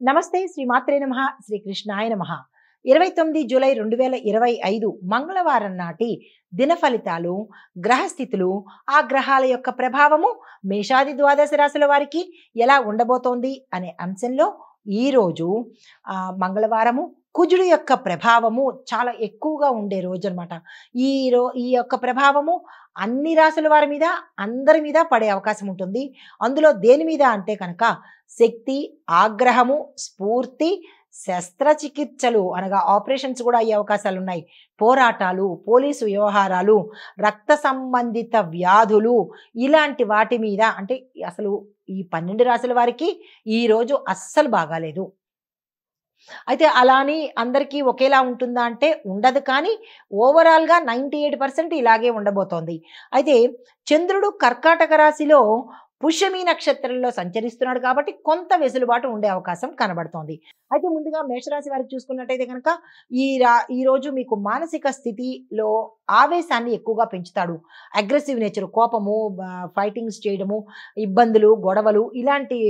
నమస్తే శ్రీమాత్రే నమః శ్రీ కృష్ణాయ నమః 29 జూలై 2025 మంగళవారం నాటి దిన ఫలితాలు గ్రహస్థితులు ఆ గ్రహాల యొక్క ప్రభావము మేషాది ద్వాదశ రాశుల వారికి ఎలా ఉండబోతోంది అనే అంశంలో ఈరోజు మంగళవారము కుజుడు యొక్క ప్రభావము చాలా ఎక్కువగా ఉండే రోజు అనమాట. ఈ యొక్క ప్రభావము అన్ని రాశుల వారి మీద అందరి మీద పడే అవకాశం ఉంటుంది. అందులో దేని మీద అంటే కనుక శక్తి, ఆగ్రహము, స్ఫూర్తి, శస్త్రచికిత్సలు అనగా ఆపరేషన్స్ కూడా అయ్యే అవకాశాలు ఉన్నాయి. పోరాటాలు, పోలీసు వ్యవహారాలు, రక్త సంబంధిత వ్యాధులు ఇలాంటి వాటి మీద అంటే అసలు ఈ 12 రాశుల వారికి ఈరోజు అస్సలు బాగాలేదు. అయితే అలా అని అందరికీ ఒకేలా ఉంటుందా అంటే ఉండదు. కానీ ఓవరాల్‌గా 98% ఇలాగే ఉండబోతోంది. అయితే చంద్రుడు కర్కాటక రాశిలో పుష్యమి నక్షత్రంలో సంచరిస్తున్నాడు కాబట్టి కొంత వెసులుబాటు ఉండే అవకాశం కనబడుతోంది. అయితే ముందుగా మేషరాశి వారికి చూసుకున్నట్టయితే కనుక ఈరోజు మీకు మానసిక స్థితిలో ఆవేశాన్ని ఎక్కువగా పెంచుతాడు. అగ్రెసివ్ నేచర్, కోపము, ఫైటింగ్స్ చేయడము, ఇబ్బందులు, గొడవలు ఇలాంటి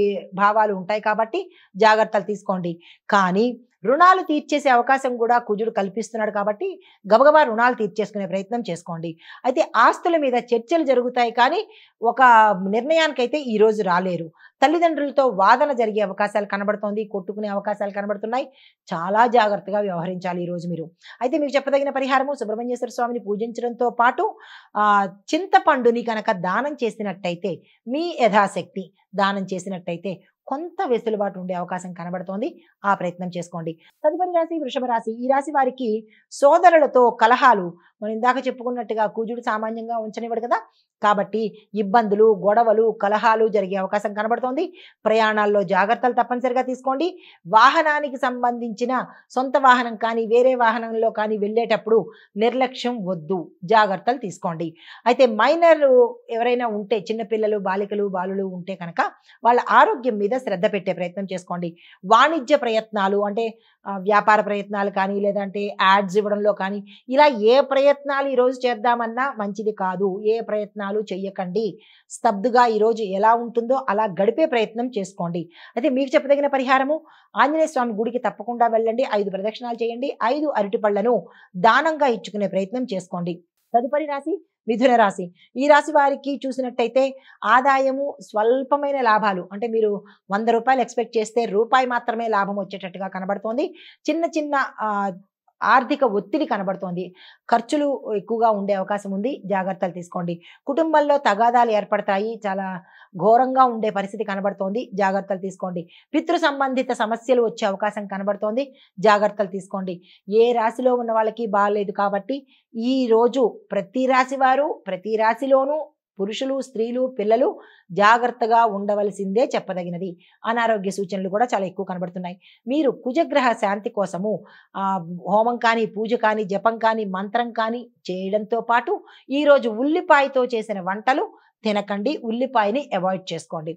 భావాలు ఉంటాయి కాబట్టి జాగ్రత్తలు తీసుకోండి. కానీ రుణాలు తీర్చేసే అవకాశం కూడా కుజుడు కల్పిస్తున్నాడు కాబట్టి గబగబా రుణాలు తీర్చేసుకునే ప్రయత్నం చేసుకోండి. అయితే ఆస్తుల మీద చర్చలు జరుగుతాయి కానీ ఒక నిర్ణయానికైతే ఈరోజు రాలేరు. తల్లిదండ్రులతో వాదన జరిగే అవకాశాలు కనబడుతోంది, కొట్టుకునే అవకాశాలు కనబడుతున్నాయి. చాలా జాగ్రత్తగా వ్యవహరించాలి ఈరోజు మీరు. అయితే మీకు చెప్పదగిన పరిహారము సుబ్రహ్మణ్యేశ్వర స్వామిని పూజించడంతో పాటు చింతపండుని కనుక దానం చేసినట్టయితే మీ యథాశక్తి దానం చేసినట్టయితే కొంత వెసులుబాటు ఉండే అవకాశం కనబడుతోంది. ఆ ప్రయత్నం చేసుకోండి. తదుపరి రాశి వృషభ రాశి. ఈ రాశి వారికి సోదరులతో కలహాలు, మనం ఇందాక చెప్పుకున్నట్టుగా కుజుడు సామాన్యంగా ఉంచనివ్వడు కదా, కాబట్టి ఇబ్బందులు, గొడవలు, కలహాలు జరిగే అవకాశం కనబడుతోంది. ప్రయాణాల్లో జాగ్రత్తలు తప్పనిసరిగా తీసుకోండి. వాహనానికి సంబంధించిన సొంత వాహనం కానీ వేరే వాహనంలో కానీ వెళ్ళేటప్పుడు నిర్లక్ష్యం వద్దు, జాగ్రత్తలు తీసుకోండి. అయితే మైనర్ ఎవరైనా ఉంటే చిన్నపిల్లలు, బాలికలు, బాలులు ఉంటే కనుక వాళ్ళ ఆరోగ్యం మీద శ్రద్ధ పెట్టే ప్రయత్నం చేసుకోండి. వాణిజ్య ప్రయత్నాలు అంటే వ్యాపార ప్రయత్నాలు కానీ లేదంటే యాడ్స్ ఇవ్వడంలో కానీ ఇలా ఏ ప్రయత్నాలు ఈరోజు చేద్దామన్నా మంచిది కాదు. ఏ ప్రయత్నాలు చెయ్యకండి. స్తబ్దుగా ఈరోజు ఎలా ఉంటుందో అలా గడిపే ప్రయత్నం చేసుకోండి. అయితే మీకు చెప్పదగిన పరిహారము ఆంజనేయ స్వామి గుడికి తప్పకుండా వెళ్ళండి. 5 ప్రదక్షిణాలు చేయండి. 5 అరటిపళ్లను దానంగా ఇచ్చుకునే ప్రయత్నం చేసుకోండి. తదుపరి రాశి మిథున రాశి. ఈ రాశి వారికి చూసినట్టయితే ఆదాయము స్వల్పమైన లాభాలు అంటే మీరు ₹100 ఎక్స్పెక్ట్ చేస్తే రూపాయి మాత్రమే లాభం వచ్చేటట్టుగా కనబడుతోంది. చిన్న చిన్న ఆర్థిక ఒత్తిడి కనబడుతోంది. ఖర్చులు ఎక్కువగా ఉండే అవకాశం ఉంది. జాగ్రత్తలు తీసుకోండి. కుటుంబంలో తగాదాలు ఏర్పడతాయి. చాలా ఘోరంగా ఉండే పరిస్థితి కనబడుతోంది. జాగ్రత్తలు తీసుకోండి. పితృ సంబంధిత సమస్యలు వచ్చే అవకాశం కనబడుతోంది. జాగ్రత్తలు తీసుకోండి. ఏ రాశిలో ఉన్న వాళ్ళకి బాగాలేదు కాబట్టి ఈరోజు ప్రతి రాశి వారు ప్రతి రాశిలోనూ పురుషులు, స్త్రీలు, పిల్లలు జాగ్రత్తగా ఉండవలసిందే చెప్పదగినది. అనారోగ్య సూచనలు కూడా చాలా ఎక్కువ కనబడుతున్నాయి. మీరు కుజగ్రహ శాంతి కోసము హోమం కానీ, పూజ కానీ, జపం కానీ, మంత్రం కానీ చేయడంతో పాటు ఈరోజు ఉల్లిపాయతో చేసిన వంటలు తినకండి. ఉల్లిపాయని అవాయిడ్ చేసుకోండి.